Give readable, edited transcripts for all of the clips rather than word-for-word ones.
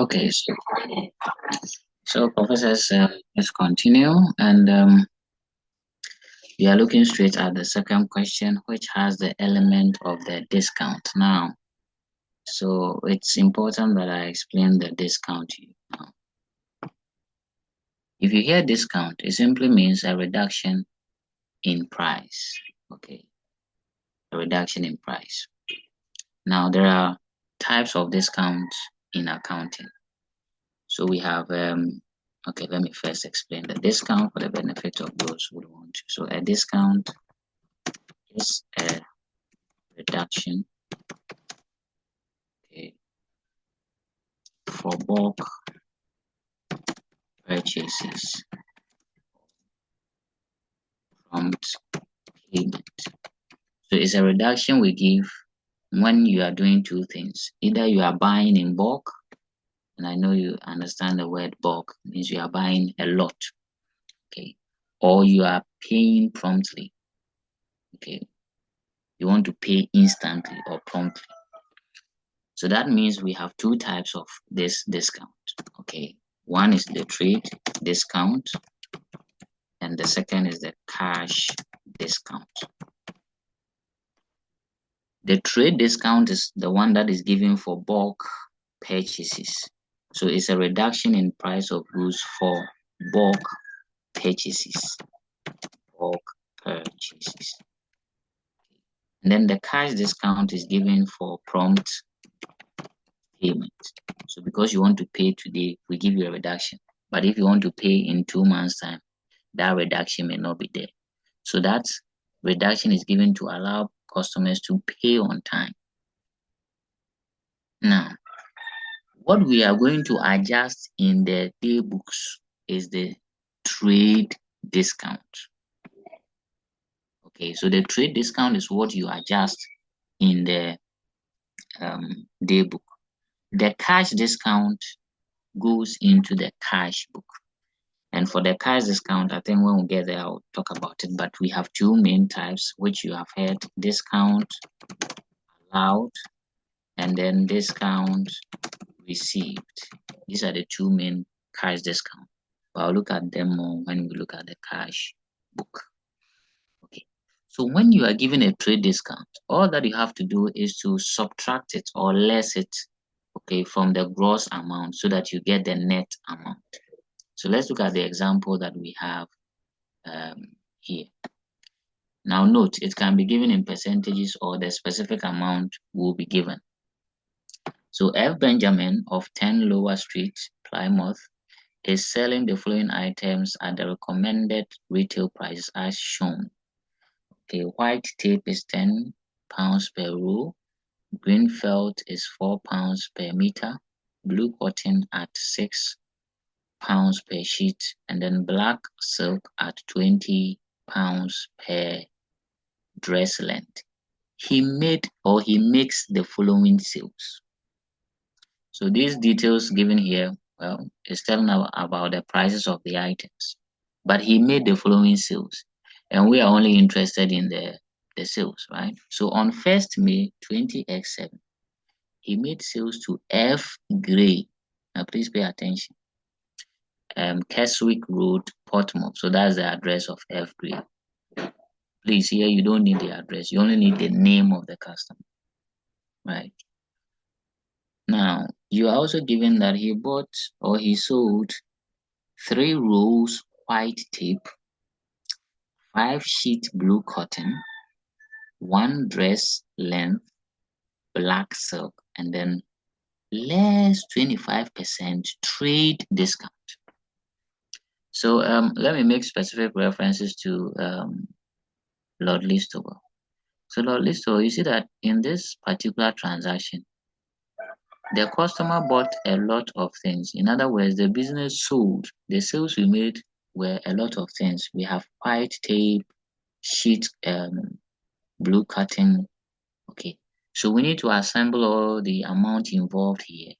Okay, so professors, let's continue, and we are looking straight at the second question, which has the element of the discount. Now, so it's important that I explain the discount to you now. If you hear discount, it simply means a reduction in price. Okay, a reduction in price. Now, there are types of discounts in accounting. So we have okay, let me first explain the discount for the benefit of those who want to. So a discount is a reduction, okay, for bulk purchases, prompt payment. So it's a reduction we give when you are doing two things. Either you are buying in bulk, and I know you understand the word bulk, means you are buying a lot, okay, or you are paying promptly, okay. You want to pay instantly or promptly. So that means we have two types of this discount, okay. One is the trade discount, and the second is the cash discount. The trade discount is the one that is given for bulk purchases. So it's a reduction in price of goods for bulk purchases. Bulk purchases. And then the cash discount is given for prompt payment. So because you want to pay today, we give you a reduction. But if you want to pay in 2 months' time, that reduction may not be there. So that reduction is given to allow customers to pay on time. Now, what we are going to adjust in the day books is the trade discount. Okay, so the trade discount is what you adjust in the day book. The cash discount goes into the cash book. And for the cash discount, I think when we get there, I'll talk about it. But we have two main types, which you have heard: discount allowed, and then discount received. These are the two main cash discounts. But I'll look at them more when we look at the cash book. Okay. So when you are given a trade discount, all that you have to do is to subtract it or less it, okay, from the gross amount so that you get the net amount. So let's look at the example that we have here. Now note, it can be given in percentages or the specific amount will be given. So F. Benjamin of 10 Lower Street, Plymouth, is selling the following items at the recommended retail price as shown. Okay, white tape is £10 per roll, green felt is £4 per meter, blue cotton at £6 per sheet, and then black silk at £20 per dress length. He made or he makes the following sales. So these details given here, well, is telling about the prices of the items. But he made the following sales, and we are only interested in the sales, right? So on 1st May 20x7, he made sales to F. Gray. Now please pay attention. Keswick Road, Portsmouth. So that's the address of F. Gray. Please, here you don't need the address. You only need the name of the customer, right? Now, you are also given that he bought or he sold 3 rolls white tape, 5 sheet blue cotton, 1 dress length black silk, and then less 25% trade discount. So let me make specific references to Lord Listowel. So Lord Listowel, you see that in this particular transaction, the customer bought a lot of things. In other words, the business sold. The sales we made were a lot of things. We have white tape, sheet, blue cotton. Okay, so we need to assemble all the amount involved here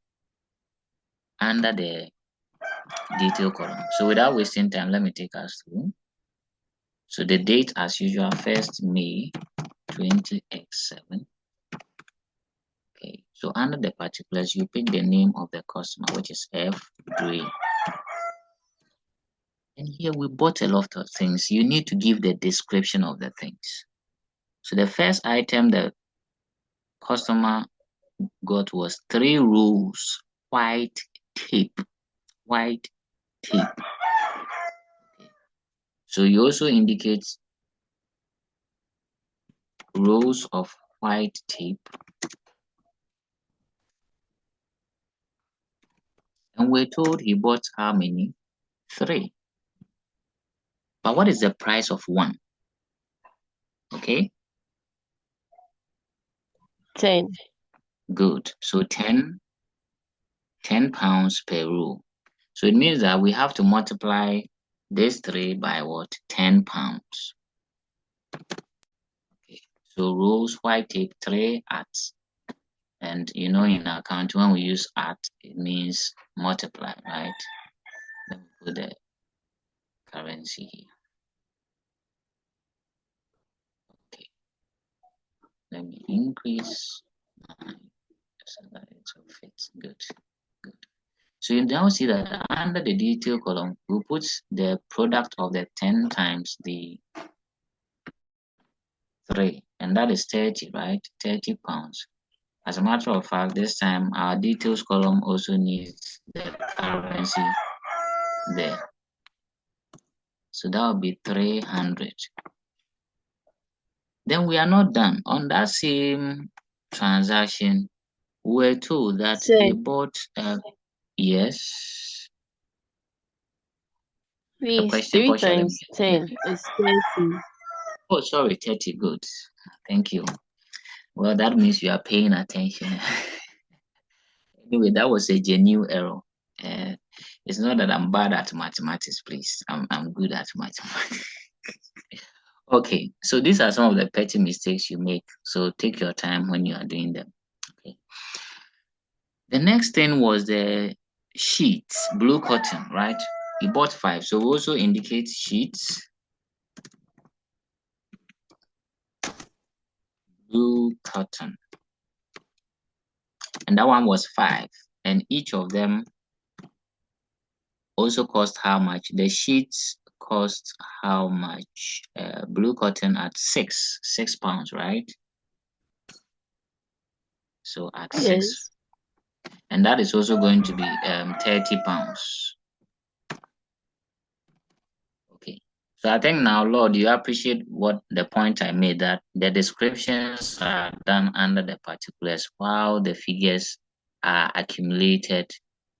under the detail column. So without wasting time, let me take us through. So the date, as usual, 1st May 20x7. Okay, So under the particulars, you pick the name of the customer, which is F. Dre. And here we bought a lot of things. You need to give the description of the things. So the first item the customer got was 3 rolls white tape. White tape. Okay. So you also indicate rolls of white tape. And we're told he bought how many? 3. But what is the price of 1? Okay. 10. Good. So 10 pounds per roll. So it means that we have to multiply this 3 by what? 10 pounds. Okay. So rolls white tape 3 at. And you know, in account, when we use at, it means multiply, right? Let me put the currency here. Okay. Let me increase my so that it will fit. Good. Good. So you now see that under the detail column, we put the product of the 10 times the 3, and that is 30, right? 30 pounds. As a matter of fact, this time our details column also needs the currency there. So that will be 300. Then we are not done. On that same transaction, we were told that he bought, yes. The Please, question 3 times 10 is 30. Oh, sorry, 30. Good. Thank you. Well, that means you are paying attention. Anyway, that was a genuine error. It's not that I'm bad at mathematics, please. I'm good at mathematics. Okay, so these are some of the petty mistakes you make. So take your time when you are doing them. Okay. The next thing was the sheets, blue cotton, right? You bought 5, so we also indicate sheets, blue cotton, and that one was 5, and each of them also cost how much? The sheets cost how much? Blue cotton at 6 pounds, right? So at 6, and that is also going to be 30 pounds. Okay, so I think now, Lord, you appreciate what the point I made, that the descriptions are done under the particulars while the figures are accumulated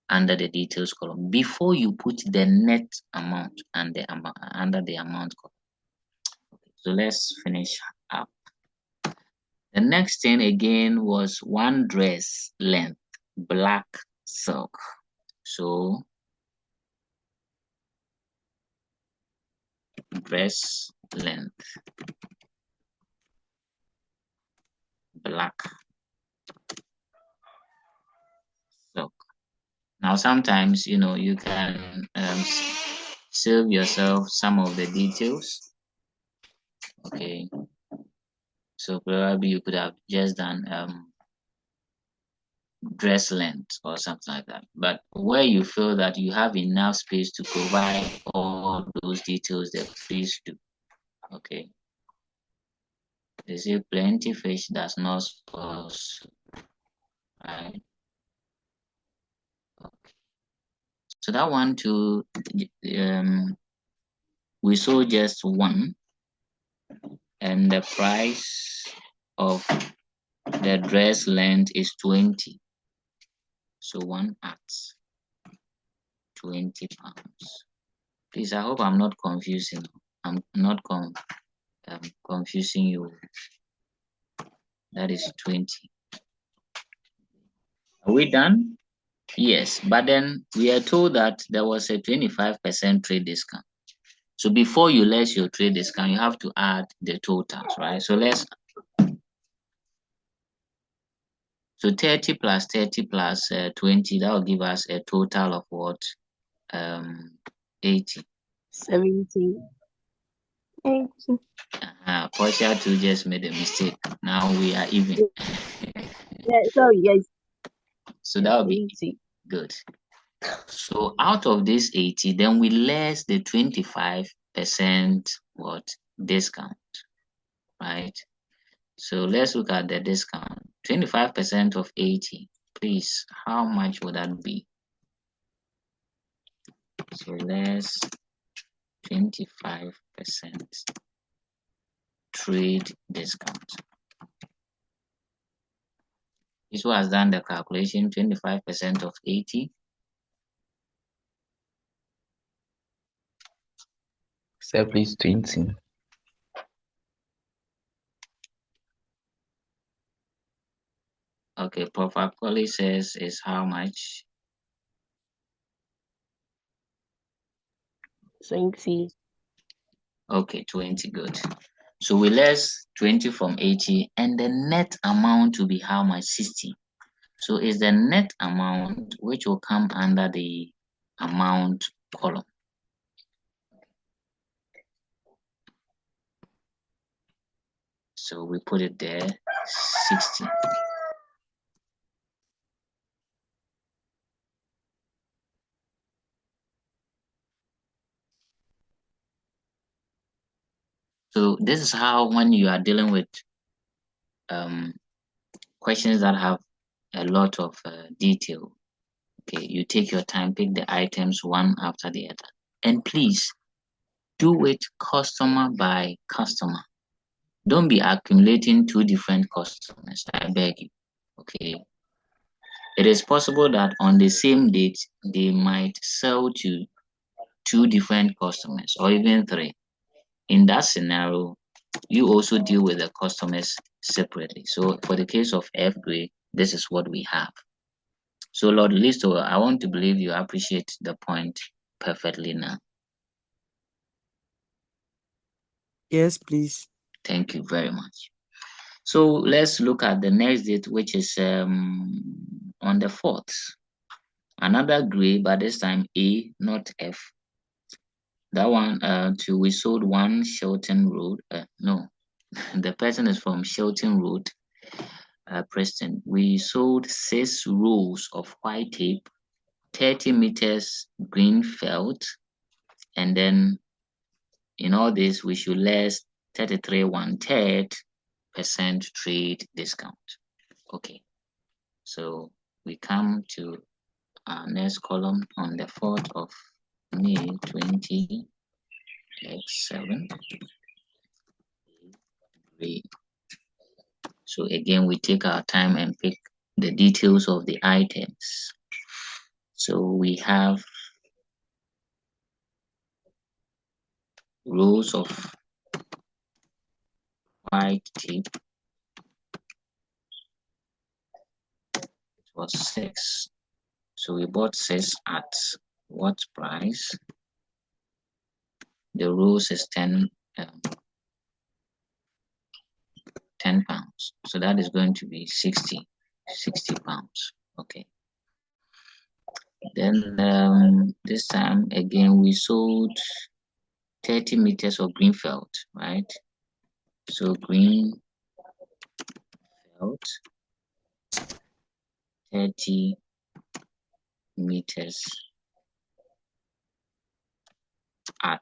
under the details column before you put the net amount and the amount under the amount column. Okay, so let's finish up. The next thing again was 1 dress length, black silk. So dress length, black silk. Now sometimes, you know, you can save yourself some of the details. Okay, so probably you could have just done dress length or something like that. But where you feel that you have enough space to provide all those details there, please do. Okay. They say plenty fish does not spoil soup, right? Okay. So that one too, we saw just 1, and the price of the dress length is 20. So 1 at 20 pounds. Please, I hope I'm not confusing. I'm not confusing you. That is 20. Are we done? Yes, but then we are told that there was a 25% trade discount. So before you less your trade discount, you have to add the totals, right? So 30 plus 30 plus 20, that will give us a total of what? 80. 70. Portia too just made a mistake. Now we are even. Yeah, sorry, yes. So that would be 80. good. So out of this 80, then we less the 25% what discount, right? So let's look at the discount. 25% of 80, please, how much would that be? So less 25% trade discount. This was done the calculation, 25% of 80. Sir, please 20. Okay, Prof. Akoli says is how much? 20. Okay, 20, good. So we less 20 from 80 and the net amount will be how much? 60. So it's the net amount which will come under the amount column. So we put it there, 60. So this is how, when you are dealing with questions that have a lot of detail, okay, you take your time, pick the items one after the other, and please do it customer by customer. Don't be accumulating two different customers, I beg you. Okay. It is possible that on the same date they might sell to two different customers or even three. In that scenario, you also deal with the customers separately. So for the case of F grade, this is what we have. So Lord Listo, I want to believe you appreciate the point perfectly now. Yes, please. Thank you very much. So let's look at the next date, which is on the 4th. Another grade, but this time A, not F. That one, too, we sold one Shelton Road. No, the person is from Shelton Road, Preston. We sold 6 rolls of white tape, 30 meters green felt, and then in all this, we should less 33 1/3% trade discount. Okay, so we come to our next column on the 4th of May 20x7. So again, we take our time and pick the details of the items. So we have rows of white tape. It was 6. So we bought 6 at what price? The rows is 10 pounds. So that is going to be 60 pounds. Okay. Then this time again we sold 30 meters of green felt, right? So green felt 30 meters at,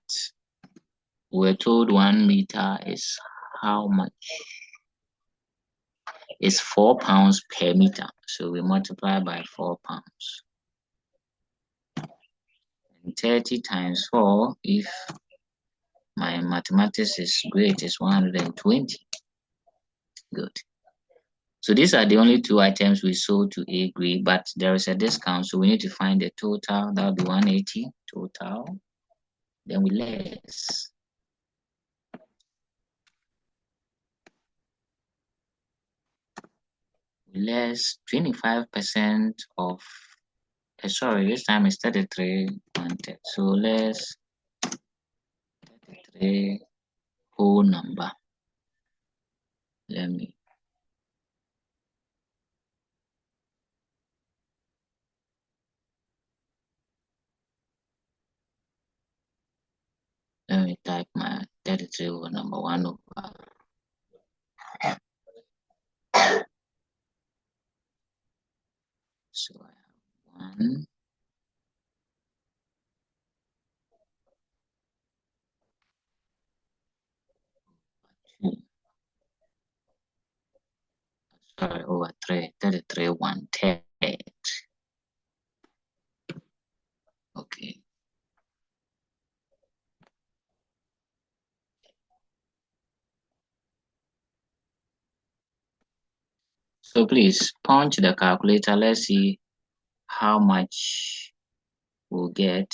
we're told 1 meter is how much? It's 4 pounds per meter. So we multiply by 4 pounds. And 30 times 4, if my mathematics is great, is 120. Good. So these are the only 2 items we sold to A grade, but there is a discount. So we need to find the total. That would be 180 total. Then we less. Less 25% of, sorry, this time is 33 1/3. So less 33 whole number. Let me type my 33 over number 1 over. So I have 1. Sorry, over 3, 33 1/3. Okay. So please punch the calculator. Let's see how much we'll get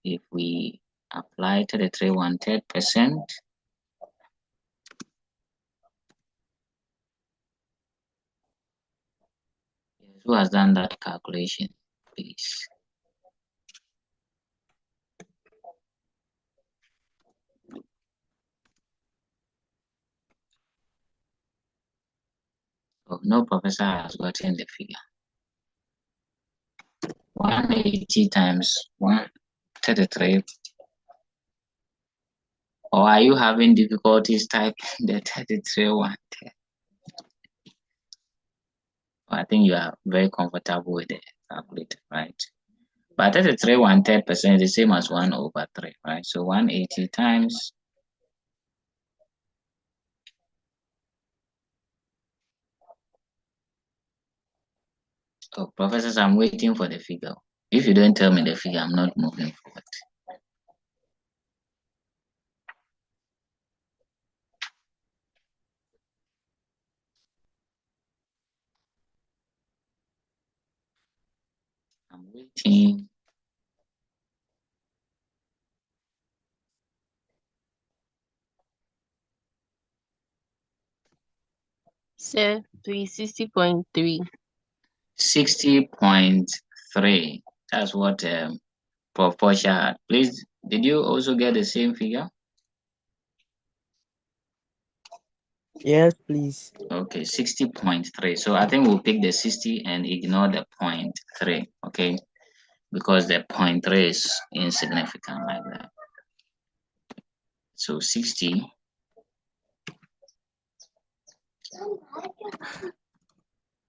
if we apply 33 1/3%. Who has done that calculation, please? Oh, no professor has gotten the figure. 180 times 133. Or are you having difficulties typing the 33 1/3? I think you are very comfortable with the calculator, right? But 33 1/3% is the same as 1 over 3, right? So 180 times. Oh, professors, I'm waiting for the figure. If you don't tell me the figure, I'm not moving forward. I'm waiting. Sir, 360.3. 60.3. That's what Prof. Portia had. Please, did you also get the same figure? Yes, please. Okay, 60.3. So I think we'll pick the 60 and ignore the 0.3, okay? Because the 0.3 is insignificant like that. So 60.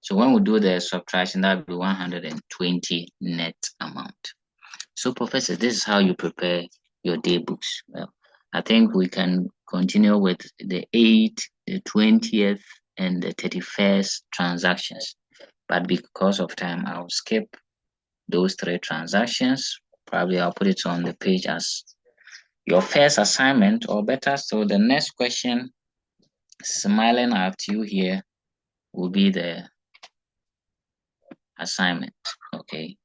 So when we do the subtraction, that would be 120 net amount. So professor, this is how you prepare your day books. Well, I think we can continue with the 8th, the 20th, and the 31st transactions. But because of time, I'll skip those 3 transactions. Probably I'll put it on the page as your first assignment, or better still, the next question, smiling at you here, will be the assignment. Okay.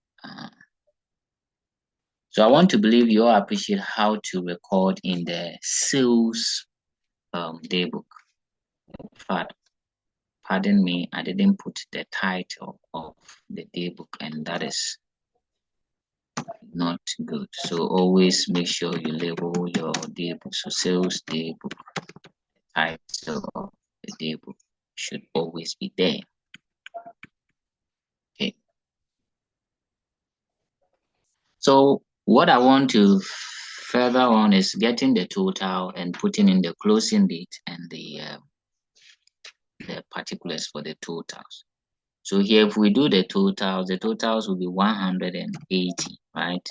So I want to believe you all appreciate how to record in the sales daybook. Pardon me, I didn't put the title of the daybook, and that is not good. So always make sure you label your daybook. So sales daybook, the title of the daybook should always be there. Okay. So what I want to further on is getting the total and putting in the closing date and the particulars for the totals. So here, if we do the totals will be 180, right?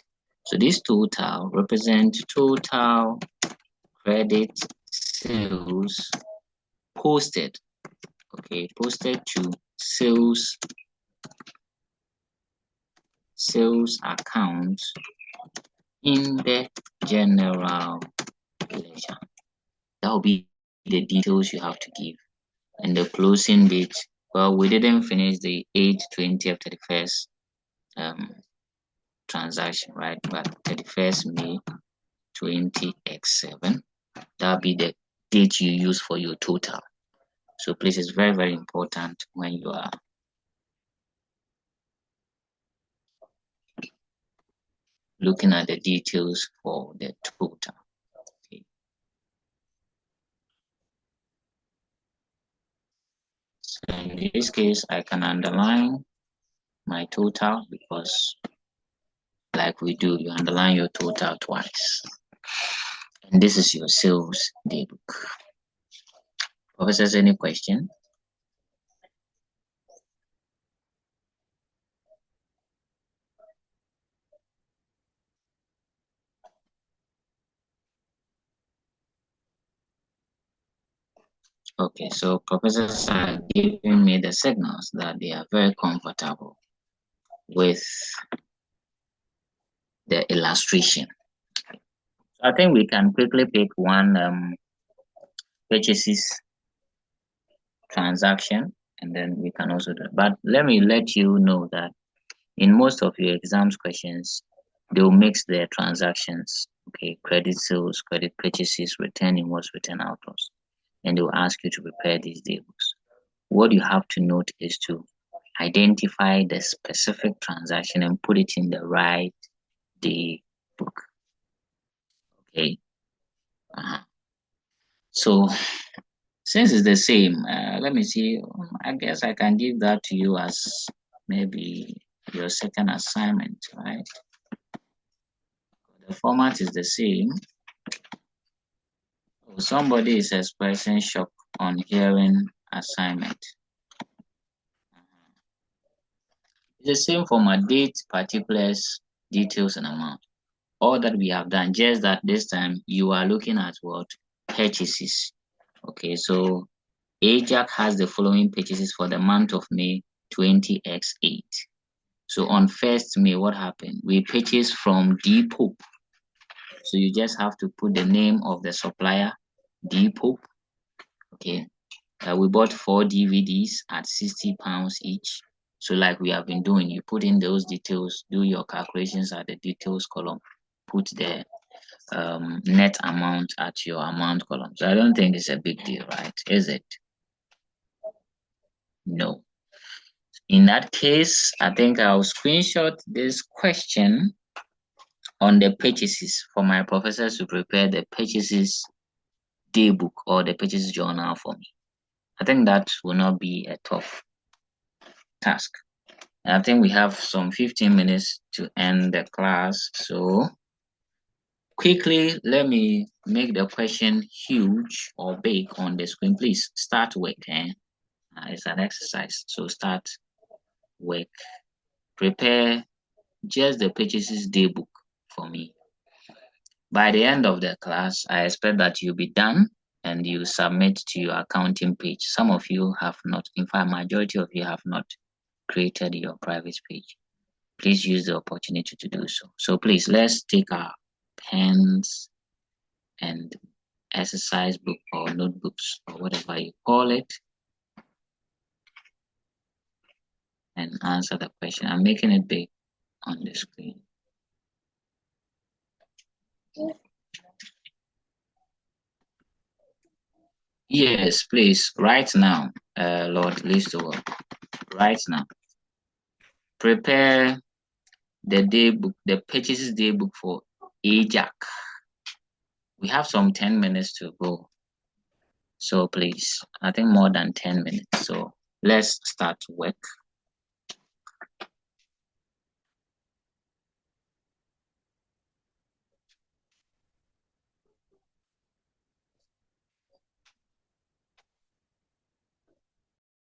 So this total represents total credit sales posted, okay, posted to sales account in the general ledger. That will be the details you have to give. And the closing date, well, we didn't finish the 8th, 20th, 31st transaction, right? But 31st May 20x7, that'll be the date you use for your total. So please, it's very, very important when you are looking at the details for the total. Okay. So in this case, I can underline my total because like we do, you underline your total twice. And this is your sales daybook. Professors, any question? Okay, so professors are giving me the signals that they are very comfortable with the illustration. I think we can quickly pick one purchases transaction, and then we can also do it. But let me let you know that in most of your exams questions, they'll mix their transactions. Okay, credit sales, credit purchases, return inwards, return outwards, and they'll ask you to prepare these tables. What you have to note is to identify the specific transaction and put it in the right day book. Okay. So since it's the same, let me see. I guess I can give that to you as maybe your second assignment, right? The format is the same. Somebody is expressing shock on hearing assignment. It's the same format: date, particulars, details, and amount. All that we have done, just that this time you are looking at what? Purchases. Okay, so Ajax has the following purchases for the month of May 20x8. So on 1st May, what happened? We purchased from Depop. So you just have to put the name of the supplier, Depop. Okay. We bought 4 DVDs at £60 each. So like we have been doing, you put in those details, do your calculations at the details column, put the net amount at your amount column. So I don't think it's a big deal, right? Is it? No. In that case, I think I'll screenshot this question on the purchases for my professors to prepare the purchases daybook or the purchases journal for me. I think that will not be a tough task. I think we have some 15 minutes to end the class. So quickly, let me make the question huge or big on the screen. Please start work. It's an exercise. So start work. Prepare just the purchases daybook for me. By the end of the class, I expect that you'll be done and you submit to your accounting page. Some of you have not, in fact, majority of you have not created your private page. Please use the opportunity to do so. So please, let's take our pens and exercise book or notebooks or whatever you call it and answer the question. I'm making it big on the screen. Yes, please, right now, Lord Listowel, right now, prepare the daybook, the purchases daybook for Ajax. We have some 10 minutes to go. So please, I think more than 10 minutes. So let's start work.